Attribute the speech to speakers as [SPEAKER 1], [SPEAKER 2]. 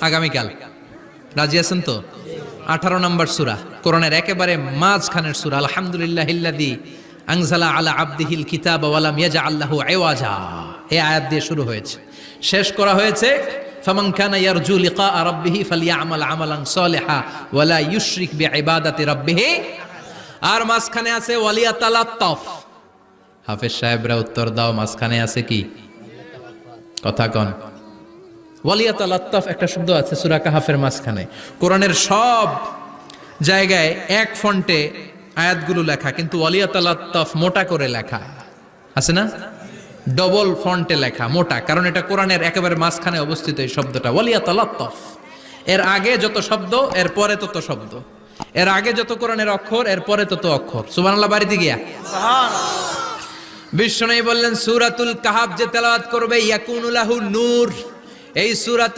[SPEAKER 1] আগামীকাল। রাজি আছেন তো? 18 নম্বর সূরা, কোরআনের একেবারে মাঝখানের সূরা। আলহামদুলিল্লাহিল্লাযী আনজালা আলা আবদিহিল কিতাবা ওয়া লাম ইয়াজআল লাহু ইওয়াজা। এই আয়াত দিয়ে শুরু হয়েছে, শেষ করা হয়েছে ফামান কানা ইয়ারজু লিকা রাব্বিহি ফালইআমাল আমালান সালিহা ওয়া লা ইউশরিক বিইবাদাতি রাব্বিহি। আর মাঝখানে আছে ওয়ালিয়াতালাত্তাফ। হাফেজ সাহেবরা উত্তর দাও, মাঝখানে আছে কি? কথা কন। ওয়ালিয়াতালাত্তাফ একটা শব্দ আছে সূরা কাহাফের মাঝখানে। কোরআনের সব জায়গায় এক ফন্টে আয়াতগুলো লেখা, কিন্তু ওয়ালিয়াতালাত্তাফ মোটা করে লেখা আছে না? ডবল ফন্টে লেখা, মোটা, কারণ এটা কোরআনের একেবারে মাঝখানে অবস্থিত এই শব্দটা ওয়ালিয়াতালাত্তাফ। এর আগে যত শব্দ এর পরে তত শব্দ, এর আগে যত কোরআনের অক্ষর এর পরে তত অক্ষর। সুবহানাল্লাহ বাড়িতে গিয়া বিশ্বনবী বললেন সূরাতুল কাহাফ যে তেলাওয়াত করবে ইয়াকুনু লাহু নূর। এই সূরাতুল